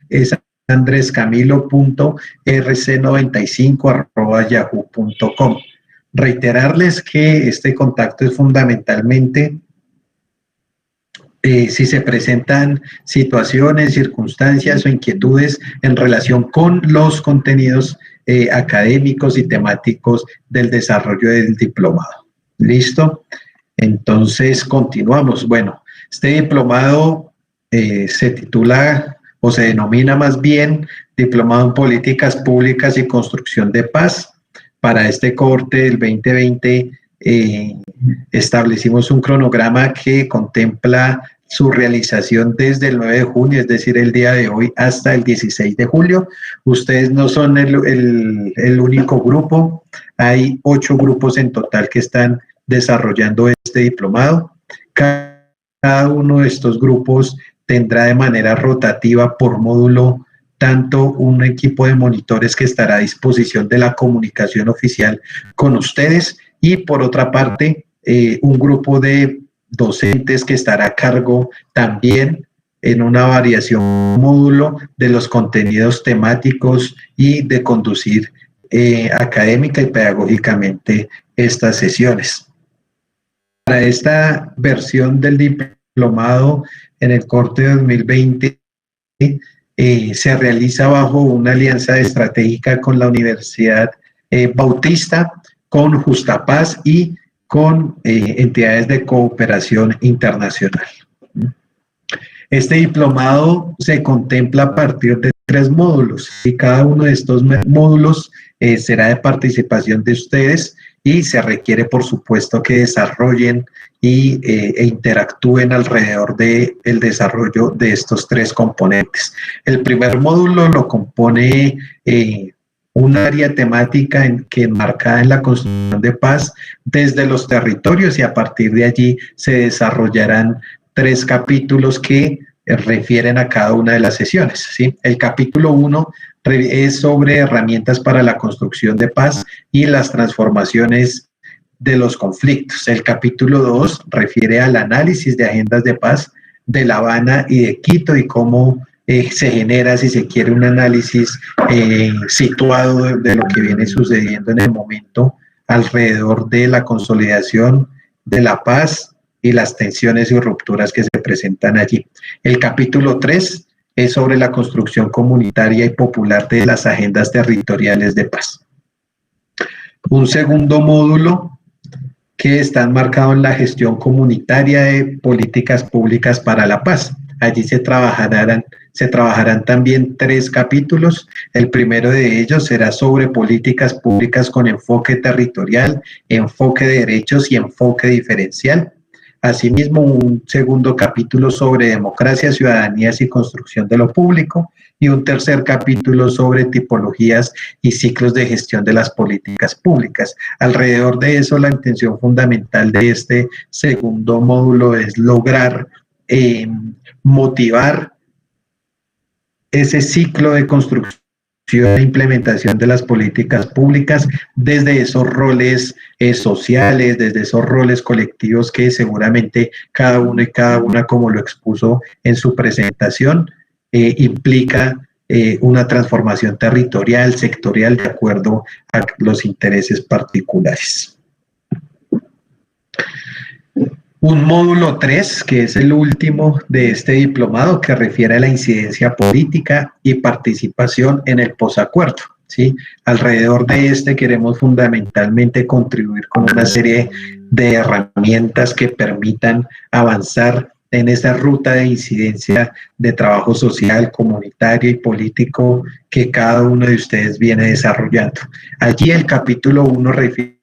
es andrescamilo.rc95@yahoo.com. Reiterarles que este contacto es fundamentalmente si se presentan situaciones, circunstancias o inquietudes en relación con los contenidos académicos y temáticos del desarrollo del diplomado. ¿Listo? Entonces, continuamos. Bueno, este diplomado se titula o se denomina más bien Diplomado en Políticas Públicas y Construcción de Paz. Para este corte del 2020 establecimos un cronograma que contempla su realización desde el 9 de junio, es decir, el día de hoy, hasta el 16 de julio. Ustedes no son el único grupo, hay 8 grupos en total que están desarrollando este diplomado. Cada uno de estos grupos tendrá de manera rotativa por módulo tanto un equipo de monitores que estará a disposición de la comunicación oficial con ustedes y por otra parte un grupo de docentes que estará a cargo también en una variación módulo de los contenidos temáticos y de conducir académica y pedagógicamente estas sesiones. Para esta versión del diplomado en el corte de 2020 se realiza bajo una alianza estratégica con la Universidad Bautista, con Justapaz y con entidades de cooperación internacional. Este diplomado se contempla a partir de 3 módulos y cada uno de estos módulos será de participación de ustedes y se requiere, por supuesto, que desarrollen e interactúen alrededor del desarrollo de estos 3 componentes. El primer módulo lo compone un área temática que enmarcada en la construcción de paz desde los territorios y a partir de allí se desarrollarán 3 capítulos que refieren a cada una de las sesiones, ¿sí? El capítulo 1 es sobre herramientas para la construcción de paz y las transformaciones de los conflictos. El capítulo 2 refiere al análisis de agendas de paz de La Habana y de Quito y cómo se genera, si se quiere, un análisis situado de lo que viene sucediendo en el momento alrededor de la consolidación de la paz y las tensiones y rupturas que se presentan allí. El capítulo 3 es sobre la construcción comunitaria y popular de las agendas territoriales de paz. Un segundo módulo que está enmarcado en la gestión comunitaria de políticas públicas para la paz. Allí se trabajarán también 3 capítulos. El primero de ellos será sobre políticas públicas con enfoque territorial, enfoque de derechos y enfoque diferencial. Asimismo, un segundo capítulo sobre democracia, ciudadanías y construcción de lo público y un tercer capítulo sobre tipologías y ciclos de gestión de las políticas públicas. Alrededor de eso, la intención fundamental de este segundo módulo es lograr motivar ese ciclo de construcción e implementación de las políticas públicas desde esos roles sociales, desde esos roles colectivos que seguramente cada uno y cada una, como lo expuso en su presentación, implica una transformación territorial, sectorial, de acuerdo a los intereses particulares. Un módulo 3, que es el último de este diplomado, que refiere a la incidencia política y participación en el posacuerdo, ¿sí? Alrededor de este queremos fundamentalmente contribuir con una serie de herramientas que permitan avanzar en esa ruta de incidencia de trabajo social, comunitario y político que cada uno de ustedes viene desarrollando. Allí el capítulo 1 refiere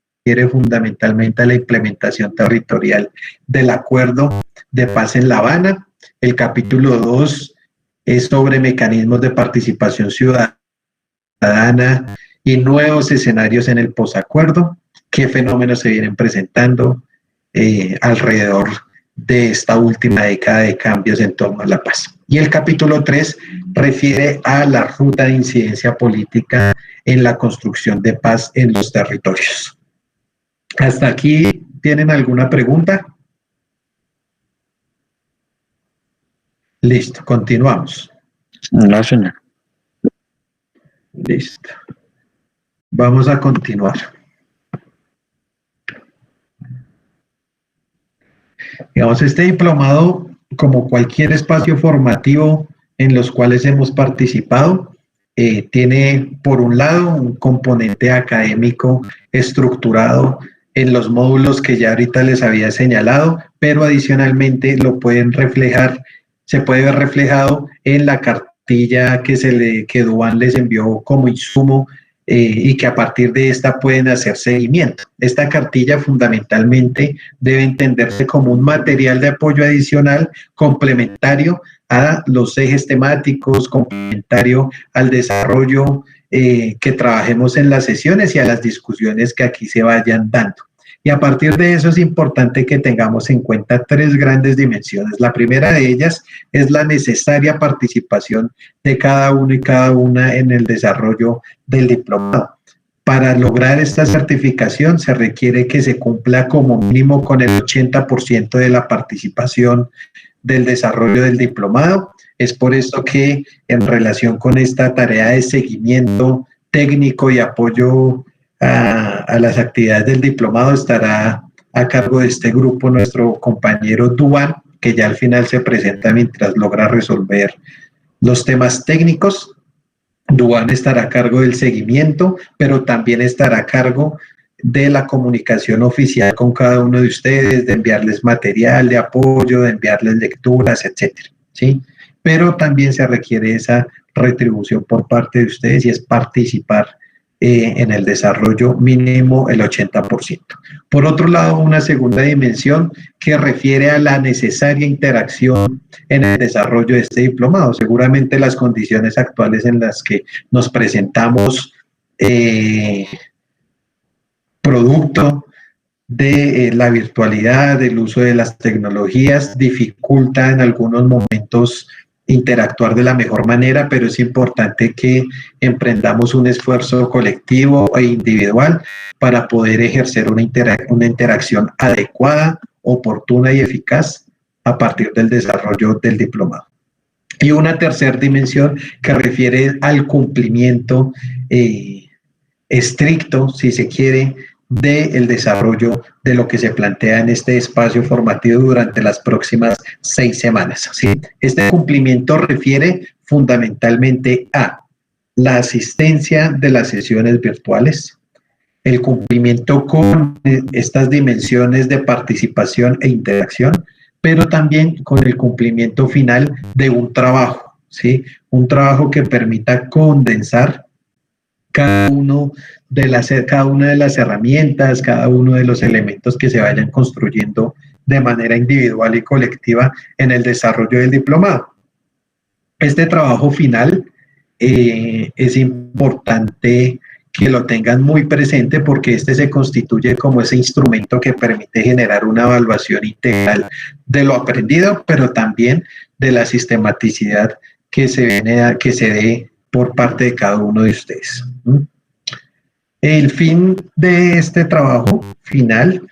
fundamentalmente a la implementación territorial del Acuerdo de Paz en La Habana. El capítulo 2 es sobre mecanismos de participación ciudadana y nuevos escenarios en el posacuerdo, qué fenómenos se vienen presentando alrededor de esta última década de cambios en torno a la paz. Y el capítulo 3 refiere a la ruta de incidencia política en la construcción de paz en los territorios. ¿Hasta aquí tienen alguna pregunta? Listo, continuamos. No, señor. Listo. Vamos a continuar. Digamos, este diplomado, como cualquier espacio formativo en los cuales hemos participado, tiene por un lado un componente académico estructurado en los módulos que ya ahorita les había señalado, pero adicionalmente lo pueden reflejar, se puede ver reflejado en la cartilla que Duan les envió como insumo, y que a partir de esta pueden hacer seguimiento. Esta cartilla fundamentalmente debe entenderse como un material de apoyo adicional complementario a los ejes temáticos, complementario al desarrollo que trabajemos en las sesiones y a las discusiones que aquí se vayan dando. Y a partir de eso es importante que tengamos en cuenta tres grandes dimensiones. La primera de ellas es la necesaria participación de cada uno y cada una en el desarrollo del diplomado. Para lograr esta certificación se requiere que se cumpla como mínimo con el 80% de la participación del desarrollo del diplomado. Es por esto que en relación con esta tarea de seguimiento técnico y apoyo a las actividades del diplomado estará a cargo de este grupo nuestro compañero Duan, que ya al final se presenta mientras logra resolver los temas técnicos. Duan estará a cargo del seguimiento, pero también estará a cargo de la comunicación oficial con cada uno de ustedes, de enviarles material de apoyo, de enviarles lecturas, etcétera, ¿sí? Pero también se requiere esa retribución por parte de ustedes y es participar en el desarrollo mínimo el 80%. Por otro lado, una segunda dimensión que refiere a la necesaria interacción en el desarrollo de este diplomado. Seguramente las condiciones actuales en las que nos presentamos producto de la virtualidad, del uso de las tecnologías, dificulta en algunos momentos interactuar de la mejor manera, pero es importante que emprendamos un esfuerzo colectivo e individual para poder ejercer una interacción adecuada, oportuna y eficaz a partir del desarrollo del diplomado. Y una tercera dimensión que refiere al cumplimiento estricto, si se quiere, del desarrollo de lo que se plantea en este espacio formativo durante las próximas 6 semanas. ¿Sí? Este cumplimiento refiere fundamentalmente a la asistencia de las sesiones virtuales, el cumplimiento con estas dimensiones de participación e interacción, pero también con el cumplimiento final de un trabajo, ¿sí? Un trabajo que permita condensar cada una de las herramientas, cada uno de los elementos que se vayan construyendo de manera individual y colectiva en el desarrollo del diplomado. Este trabajo final es importante que lo tengan muy presente porque este se constituye como ese instrumento que permite generar una evaluación integral de lo aprendido, pero también de la sistematicidad que se dé por parte de cada uno de ustedes. El fin de este trabajo final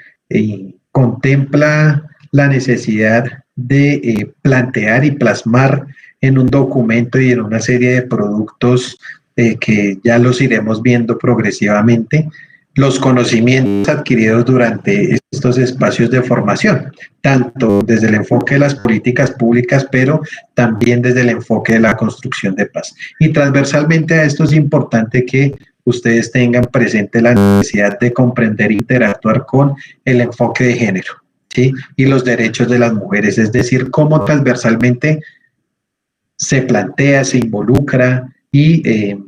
contempla la necesidad de plantear y plasmar en un documento y en una serie de productos que ya los iremos viendo progresivamente, los conocimientos adquiridos durante estos espacios de formación, tanto desde el enfoque de las políticas públicas, pero también desde el enfoque de la construcción de paz. Y transversalmente a esto es importante que ustedes tengan presente la necesidad de comprender e interactuar con el enfoque de género, ¿sí? Y los derechos de las mujeres, es decir, cómo transversalmente se plantea, se involucra y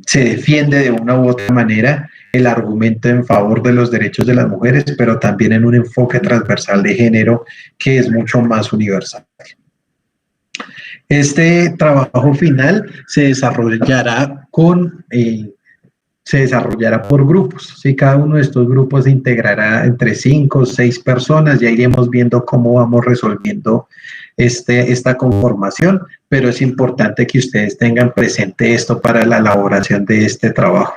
se defiende de una u otra manera el argumento en favor de los derechos de las mujeres, pero también en un enfoque transversal de género que es mucho más universal. Este trabajo final se desarrollará por grupos, ¿sí? Cada uno de estos grupos se integrará entre 5 o 6 personas, ya iremos viendo cómo vamos resolviendo esta conformación, pero es importante que ustedes tengan presente esto para la elaboración de este trabajo.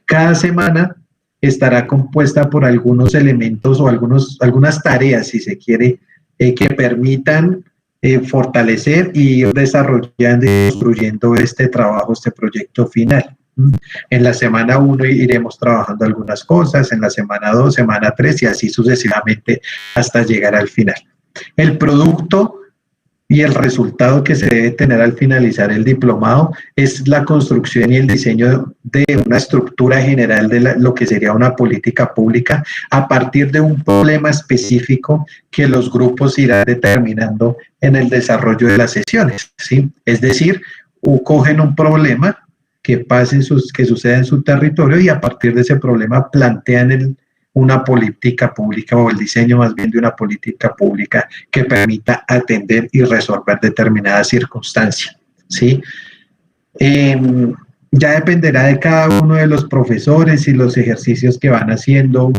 Cada semana estará compuesta por algunos elementos o algunas tareas, si se quiere, que permitan fortalecer y ir desarrollando y construyendo este trabajo, este proyecto final. En la semana 1 iremos trabajando algunas cosas, en la semana 2, semana 3 y así sucesivamente hasta llegar al final. El producto y el resultado que se debe tener al finalizar el diplomado es la construcción y el diseño de una estructura general de lo que sería una política pública a partir de un problema específico que los grupos irán determinando en el desarrollo de las sesiones, ¿sí? Es decir, cogen un problema que sucede en su territorio y a partir de ese problema plantean una política pública o el diseño más bien de una política pública que permita atender y resolver determinadas circunstancias, ¿sí? Ya dependerá de cada uno de los profesores y los ejercicios que van haciendo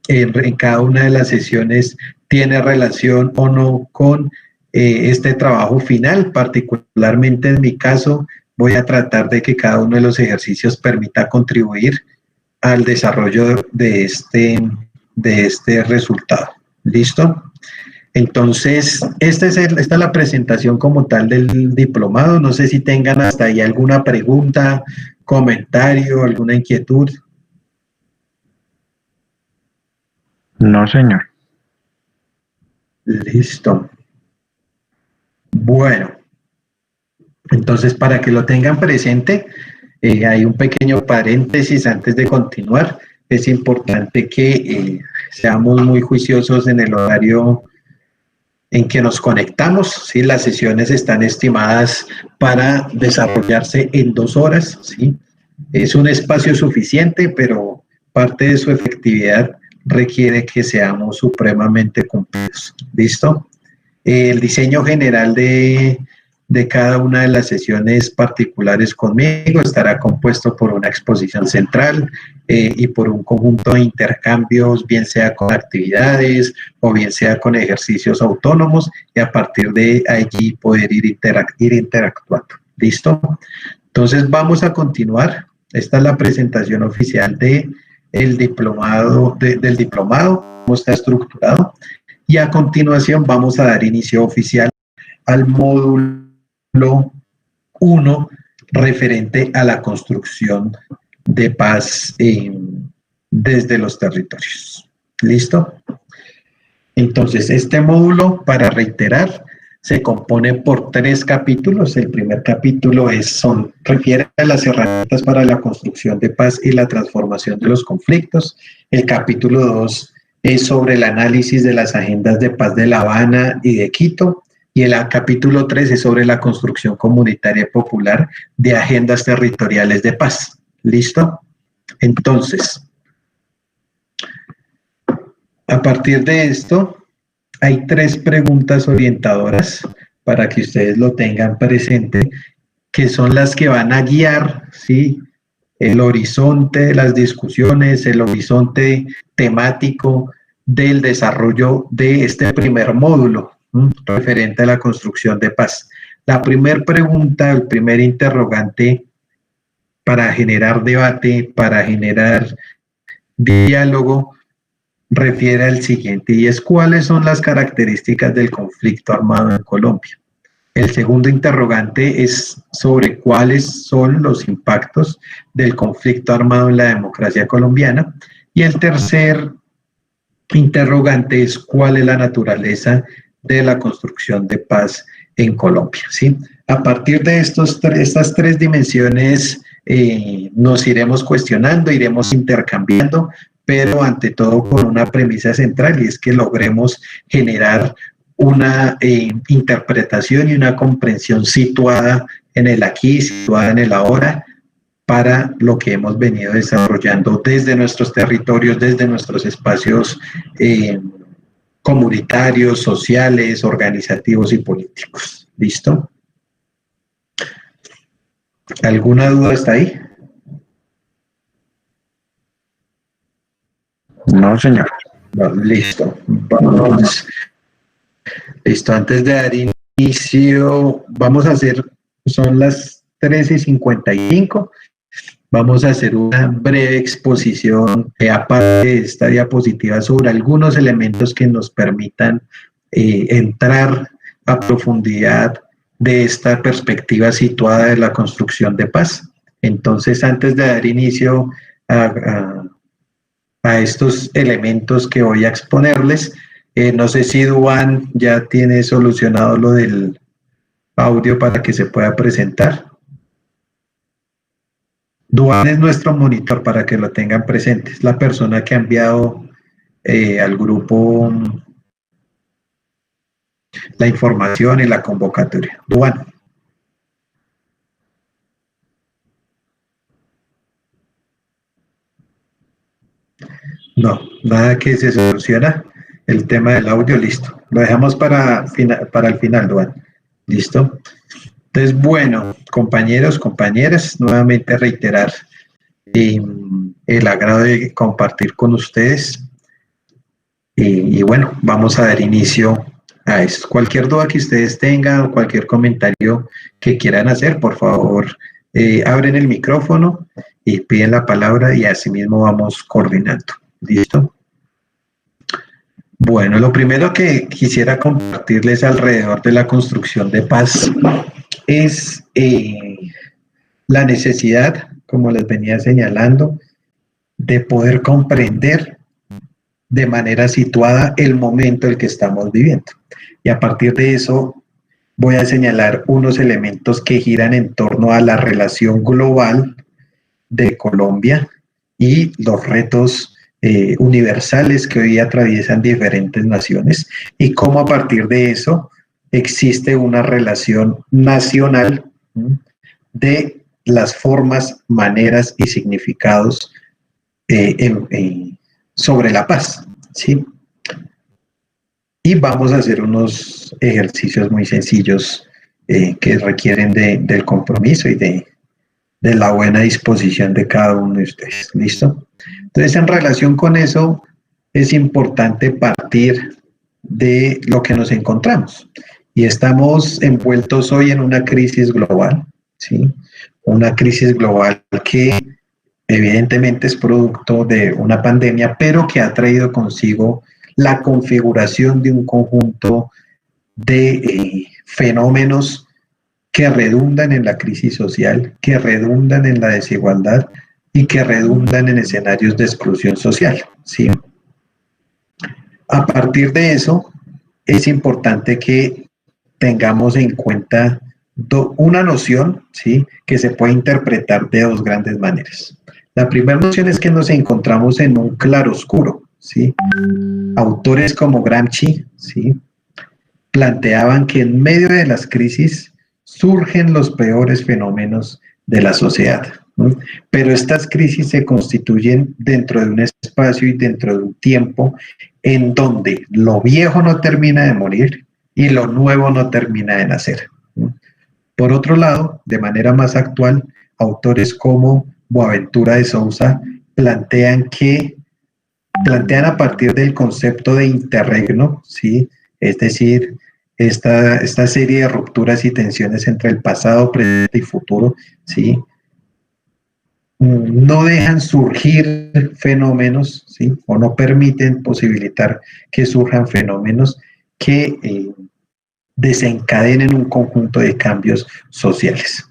en cada una de las sesiones tiene relación o no con este trabajo final. Particularmente en mi caso voy a tratar de que cada uno de los ejercicios permita contribuir al desarrollo de este resultado. ¿Listo? Entonces, esta es la presentación como tal del diplomado. No sé si tengan hasta ahí alguna pregunta, comentario, alguna inquietud. No, señor. Listo. Bueno, entonces para que lo tengan presente, hay un pequeño paréntesis antes de continuar. Es importante que seamos muy juiciosos en el horario en que nos conectamos, ¿sí? Las sesiones están estimadas para desarrollarse en 2 horas, ¿sí? Es un espacio suficiente, pero parte de su efectividad requiere que seamos supremamente cumplidos. ¿Listo? El diseño general de cada una de las sesiones particulares conmigo estará compuesto por una exposición central y por un conjunto de intercambios, bien sea con actividades o bien sea con ejercicios autónomos, y a partir de allí poder ir interactuando. ¿Listo? Entonces vamos a continuar. Esta es la presentación oficial del diplomado, cómo está estructurado, y a continuación vamos a dar inicio oficial al módulo 1 referente a la construcción de paz desde los territorios. ¿Listo? Entonces, este módulo, para reiterar, se compone por 3 capítulos. El primer capítulo refiere a las herramientas para la construcción de paz y la transformación de los conflictos. El capítulo 2 es sobre el análisis de las agendas de paz de La Habana y de Quito. Y el capítulo 3 es sobre la construcción comunitaria y popular de agendas territoriales de paz. ¿Listo? Entonces, a partir de esto, hay 3 preguntas orientadoras para que ustedes lo tengan presente, que son las que van a guiar, ¿sí?, el horizonte de las discusiones, el horizonte temático del desarrollo de este primer módulo referente a la construcción de paz. La primera pregunta, el primer interrogante para generar debate, para generar diálogo, refiere al siguiente, y es: ¿cuáles son las características del conflicto armado en Colombia? El segundo interrogante es sobre cuáles son los impactos del conflicto armado en la democracia colombiana. Y el tercer interrogante es: ¿cuál es la naturaleza de la construcción de paz en Colombia? ¿Sí? A partir de estas 3 dimensiones nos iremos cuestionando, iremos intercambiando, pero ante todo con una premisa central, y es que logremos generar una interpretación y una comprensión situada en el aquí, situada en el ahora, para lo que hemos venido desarrollando desde nuestros territorios, desde nuestros espacios comunitarios, sociales, organizativos y políticos. ¿Listo? ¿Alguna duda hasta ahí? No, señor. Bueno, listo. Vamos. Listo, antes de dar inicio, vamos a hacer, son las 13:55, vamos a hacer una breve exposición aparte de esta diapositiva sobre algunos elementos que nos permitan entrar a profundidad de esta perspectiva situada de la construcción de paz. Entonces, antes de dar inicio a estos elementos que voy a exponerles, no sé si Duan ya tiene solucionado lo del audio para que se pueda presentar. Duan es nuestro monitor para que lo tengan presente. Es la persona que ha enviado al grupo la información y la convocatoria. Duan. No, nada que se soluciona. El tema del audio, listo. Lo dejamos para el final, Duan. ¿Listo? Entonces, bueno, compañeros, compañeras, nuevamente reiterar el agrado de compartir con ustedes. Y bueno, vamos a dar inicio a esto. Cualquier duda que ustedes tengan, cualquier comentario que quieran hacer, por favor, abren el micrófono y piden la palabra y así mismo vamos coordinando. ¿Listo? Bueno, lo primero que quisiera compartirles alrededor de la construcción de paz es la necesidad, como les venía señalando, de poder comprender de manera situada el momento en el que estamos viviendo. Y a partir de eso voy a señalar unos elementos que giran en torno a la relación global de Colombia y los retos universales que hoy atraviesan diferentes naciones y cómo a partir de eso existe una relación nacional de las formas, maneras y significados sobre la paz, ¿sí? Y vamos a hacer unos ejercicios muy sencillos que requieren del compromiso y de la buena disposición de cada uno de ustedes. ¿Listo? Entonces, en relación con eso, es importante partir de lo que nos encontramos. Y estamos envueltos hoy en una crisis global, ¿sí? Una crisis global que evidentemente es producto de una pandemia, pero que ha traído consigo la configuración de un conjunto de fenómenos que redundan en la crisis social, que redundan en la desigualdad y que redundan en escenarios de exclusión social, ¿sí? A partir de eso, es importante que tengamos en cuenta una noción, ¿sí?, que se puede interpretar de dos grandes maneras. La primera noción es que nos encontramos en un claroscuro, ¿sí? Autores como Gramsci, ¿sí?, planteaban que en medio de las crisis surgen los peores fenómenos de la sociedad, ¿no? Pero estas crisis se constituyen dentro de un espacio y dentro de un tiempo en donde lo viejo no termina de morir y lo nuevo no termina de nacer, ¿no? Por otro lado, de manera más actual, autores como Boaventura de Sousa plantean a partir del concepto de interregno, ¿sí?, es decir, esta serie de rupturas y tensiones entre el pasado, presente y futuro, ¿sí?, no dejan surgir fenómenos, ¿sí?, o no permiten posibilitar que surjan fenómenos que desencadenen un conjunto de cambios sociales.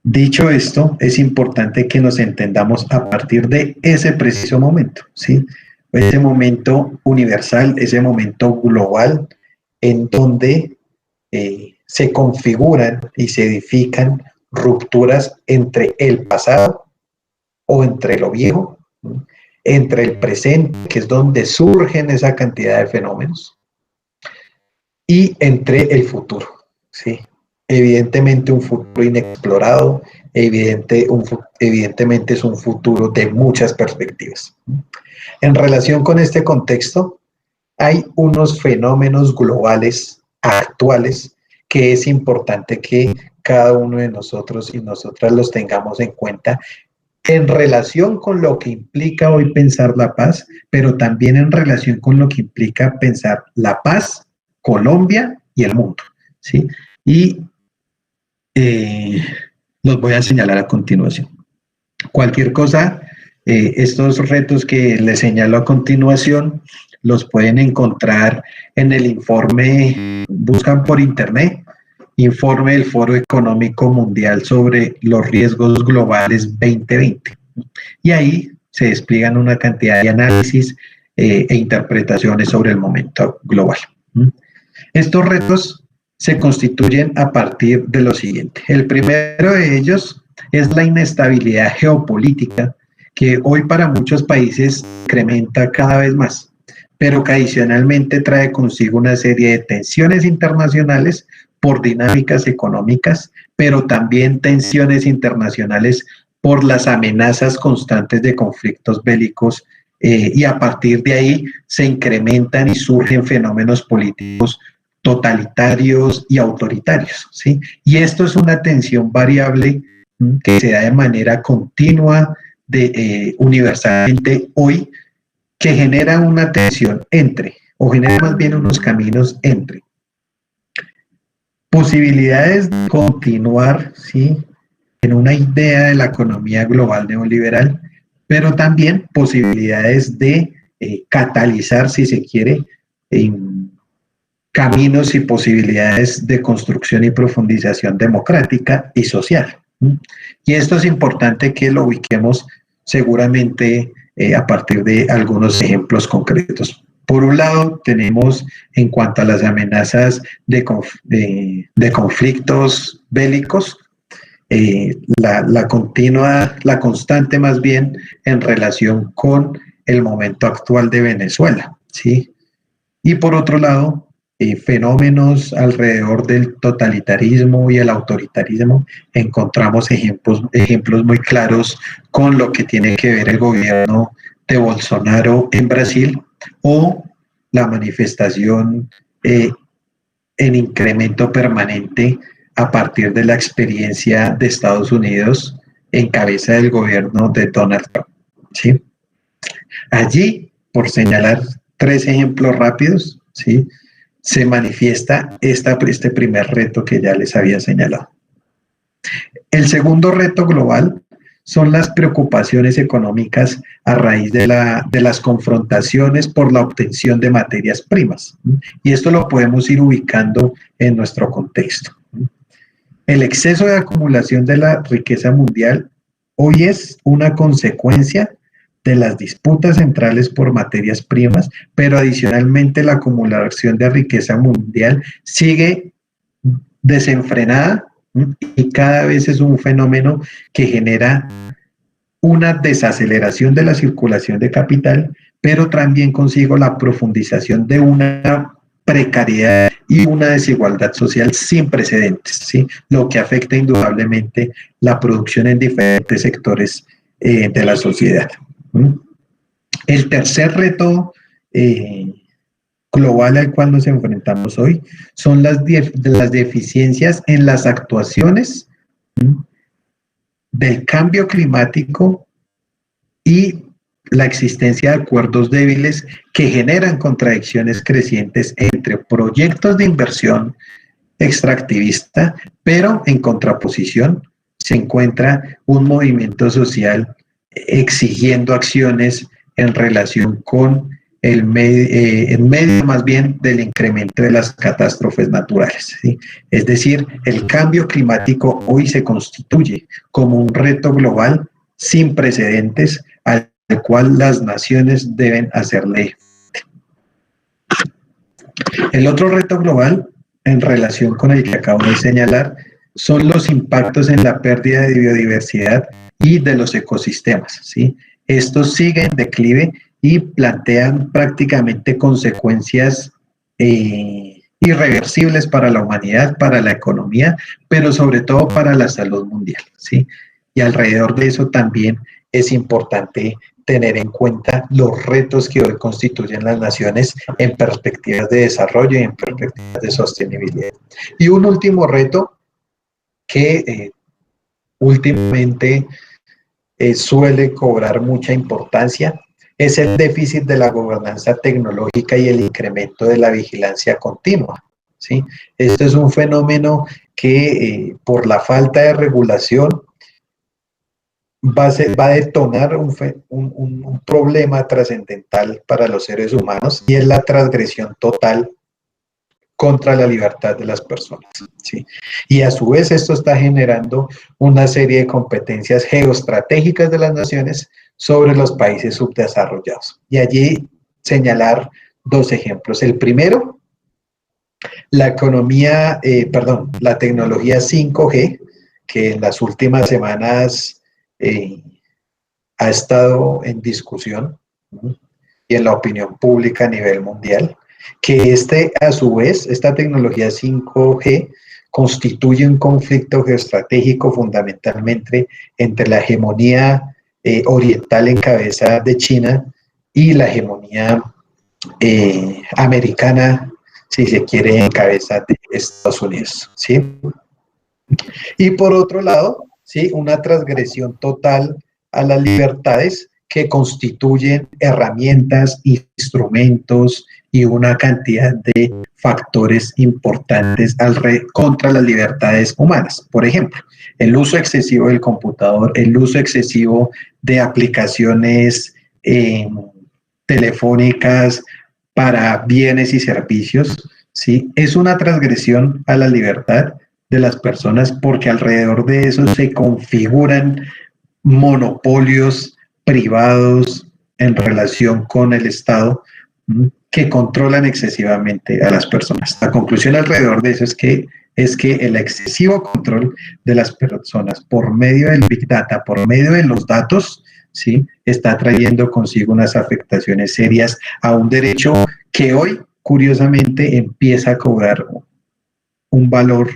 Dicho esto, es importante que nos entendamos a partir de ese preciso momento, ¿sí?, ese momento universal, ese momento global, en donde se configuran y se edifican rupturas entre el pasado o entre lo viejo, ¿no?, entre el presente, que es donde surgen esa cantidad de fenómenos, y entre el futuro, ¿sí? Evidentemente un futuro inexplorado, evidentemente es un futuro de muchas perspectivas. En relación con este contexto, hay unos fenómenos globales actuales que es importante que cada uno de nosotros y nosotras los tengamos en cuenta en relación con lo que implica hoy pensar la paz, pero también en relación con lo que implica pensar la paz, Colombia y el mundo, ¿sí? Y los voy a señalar a continuación. Cualquier cosa, estos retos que les señalo a continuación los pueden encontrar en el informe, buscan por internet, informe del Foro Económico Mundial sobre los riesgos globales 2020. Y ahí se despliegan una cantidad de análisis e interpretaciones sobre el momento global. Estos retos se constituyen a partir de lo siguiente. El primero de ellos es la inestabilidad geopolítica, que hoy para muchos países incrementa cada vez más, pero que adicionalmente trae consigo una serie de tensiones internacionales por dinámicas económicas, pero también tensiones internacionales por las amenazas constantes de conflictos bélicos, y a partir de ahí se incrementan y surgen fenómenos políticos totalitarios y autoritarios, ¿sí? Y esto es una tensión variable que se da de manera continua, universalmente hoy, que genera una tensión entre, o genera más bien unos caminos entre posibilidades de continuar, ¿sí?, en una idea de la economía global neoliberal, pero también posibilidades de catalizar, si se quiere, en caminos y posibilidades de construcción y profundización democrática y social. Y esto es importante que lo ubiquemos seguramente a partir de algunos ejemplos concretos. Por un lado, tenemos en cuanto a las amenazas de conflictos bélicos, la constante más bien en relación con el momento actual de Venezuela, ¿sí? Y por otro lado, fenómenos alrededor del totalitarismo y el autoritarismo, encontramos ejemplos muy claros con lo que tiene que ver el gobierno de Bolsonaro en Brasil, o la manifestación en incremento permanente a partir de la experiencia de Estados Unidos en cabeza del gobierno de Donald Trump, ¿sí? Allí, por señalar 3 ejemplos rápidos, ¿sí?, se manifiesta este primer reto que ya les había señalado. El segundo reto global son las preocupaciones económicas a raíz de las confrontaciones por la obtención de materias primas. Y esto lo podemos ir ubicando en nuestro contexto. El exceso de acumulación de la riqueza mundial hoy es una consecuencia de las disputas centrales por materias primas, pero adicionalmente la acumulación de riqueza mundial sigue desenfrenada y cada vez es un fenómeno que genera una desaceleración de la circulación de capital, pero también consigo la profundización de una precariedad y una desigualdad social sin precedentes, ¿sí?, lo que afecta indudablemente la producción en diferentes sectores de la sociedad. El tercer reto global al cual nos enfrentamos hoy son las deficiencias en las actuaciones del cambio climático y la existencia de acuerdos débiles que generan contradicciones crecientes entre proyectos de inversión extractivista, pero en contraposición se encuentra un movimiento social exigiendo acciones en relación con en medio más bien del incremento de las catástrofes naturales, ¿sí? Es decir, el cambio climático hoy se constituye como un reto global sin precedentes al cual las naciones deben hacerle. El otro reto global, en relación con el que acabo de señalar, son los impactos en la pérdida de biodiversidad y de los ecosistemas, ¿sí? Estos siguen en declive y plantean prácticamente consecuencias irreversibles para la humanidad, para la economía, pero sobre todo para la salud mundial, ¿sí? Y alrededor de eso también es importante tener en cuenta los retos que hoy constituyen las naciones en perspectivas de desarrollo y en perspectivas de sostenibilidad. Y un último reto que últimamente suele cobrar mucha importancia es el déficit de la gobernanza tecnológica y el incremento de la vigilancia continua, ¿sí? Esto es un fenómeno que por la falta de regulación va a detonar un problema trascendental para los seres humanos y es la transgresión total contra la libertad de las personas, ¿sí? Y a su vez esto está generando una serie de competencias geoestratégicas de las naciones sobre los países subdesarrollados. Y allí señalar dos ejemplos. El primero, la tecnología 5G, que en las últimas semanas ha estado en discusión, ¿no? Y en la opinión pública a nivel mundial, que a su vez, esta tecnología 5G constituye un conflicto geoestratégico fundamentalmente entre la hegemonía oriental en cabeza de China y la hegemonía americana, si se quiere, en cabeza de Estados Unidos, ¿sí? Y por otro lado, ¿sí?, una transgresión total a las libertades que constituyen herramientas, instrumentos y una cantidad de factores importantes contra las libertades humanas. Por ejemplo, el uso excesivo del computador, el uso excesivo de aplicaciones telefónicas para bienes y servicios, ¿sí?, es una transgresión a la libertad de las personas porque alrededor de eso se configuran monopolios privados en relación con el Estado que controlan excesivamente a las personas. La conclusión alrededor de eso es que el excesivo control de las personas por medio del Big Data, por medio de los datos, ¿sí?, está trayendo consigo unas afectaciones serias a un derecho que hoy, curiosamente, empieza a cobrar un valor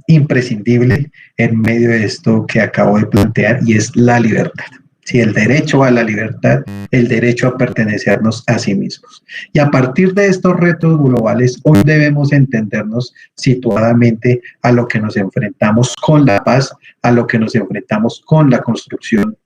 imprescindible en medio de esto que acabo de plantear, y es la libertad. Sí, el derecho a la libertad, el derecho a pertenecernos a sí mismos. Y a partir de estos retos globales, hoy debemos entendernos situadamente a lo que nos enfrentamos con la paz, a lo que nos enfrentamos con la construcción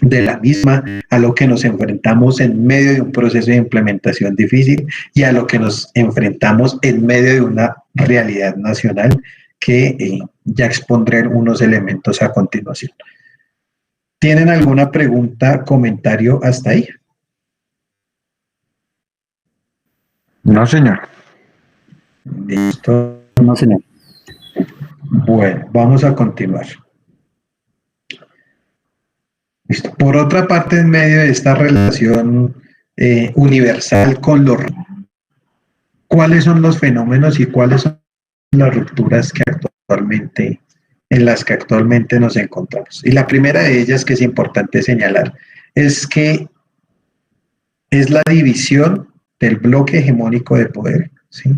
de la misma, a lo que nos enfrentamos en medio de un proceso de implementación difícil y a lo que nos enfrentamos en medio de una realidad nacional que ya expondré unos elementos a continuación. ¿Tienen alguna pregunta, comentario hasta ahí? No, señor. Listo. No, señor. Bueno, vamos a continuar. Listo. Por otra parte, en medio de esta relación universal con ¿cuáles son los fenómenos y cuáles son las rupturas en las que actualmente nos encontramos? Y la primera de ellas, que es importante señalar, es que es la división del bloque hegemónico de poder, ¿sí?,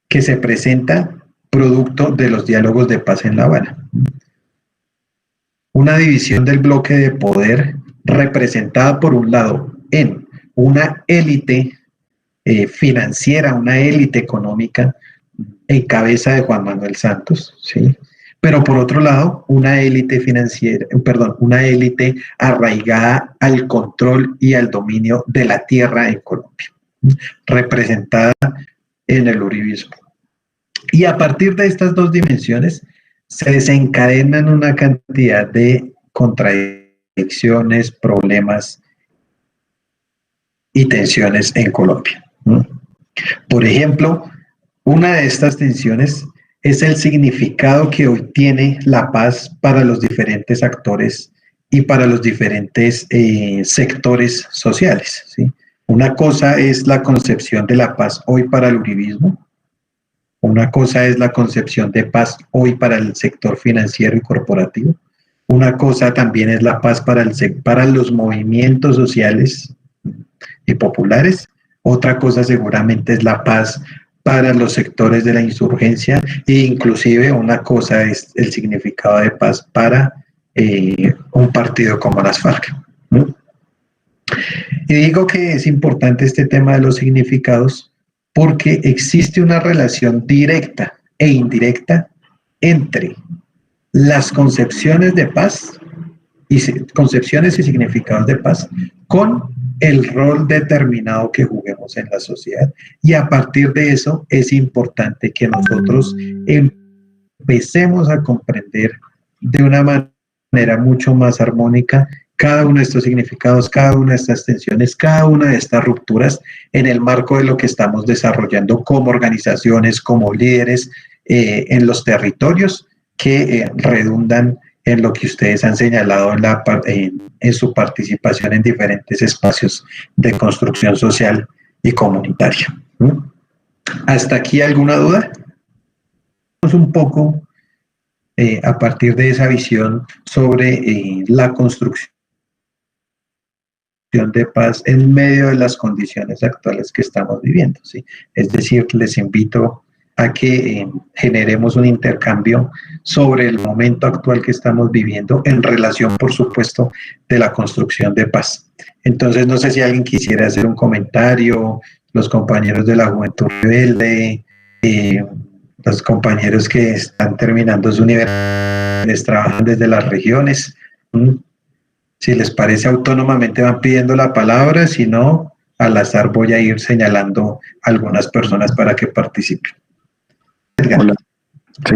que se presenta producto de los diálogos de paz en La Habana. Una división del bloque de poder representada por un lado en una élite financiera, una élite económica en cabeza de Juan Manuel Santos, ¿sí?, pero por otro lado una élite financiera, una élite arraigada al control y al dominio de la tierra en Colombia, representada en el uribismo. Y a partir de estas dos dimensiones se desencadenan una cantidad de contradicciones, problemas y tensiones en Colombia. Por ejemplo, una de estas tensiones es el significado que hoy tiene la paz para los diferentes actores y para los diferentes sectores sociales, ¿sí? Una cosa es la concepción de la paz hoy para el uribismo, una cosa es la concepción de paz hoy para el sector financiero y corporativo, una cosa también es la paz para los movimientos sociales y populares, otra cosa seguramente es la paz para los sectores de la insurgencia, e inclusive una cosa es el significado de paz para un partido como las FARC, ¿no? Y digo que es importante este tema de los significados porque existe una relación directa e indirecta entre las concepciones de paz concepciones y significados de paz con el rol determinado que juguemos en la sociedad. Y a partir de eso es importante que nosotros empecemos a comprender de una manera manera mucho más armónica cada uno de estos significados, cada una de estas tensiones, cada una de estas rupturas en el marco de lo que estamos desarrollando como organizaciones, como líderes en los territorios que redundan en lo que ustedes han señalado en su participación en diferentes espacios de construcción social y comunitaria. ¿Hasta aquí alguna duda? Un poco a partir de esa visión sobre la construcción de paz en medio de las condiciones actuales que estamos viviendo, ¿sí? Es decir, les invito a que generemos un intercambio sobre el momento actual que estamos viviendo en relación, por supuesto, de la construcción de paz. Entonces, no sé si alguien quisiera hacer un comentario, los compañeros de la Juventud Rebelde, los compañeros que están terminando su universidad, trabajan desde las regiones. Si les parece, autónomamente van pidiendo la palabra, si no, al azar voy a ir señalando algunas personas para que participen. Hola. Sí.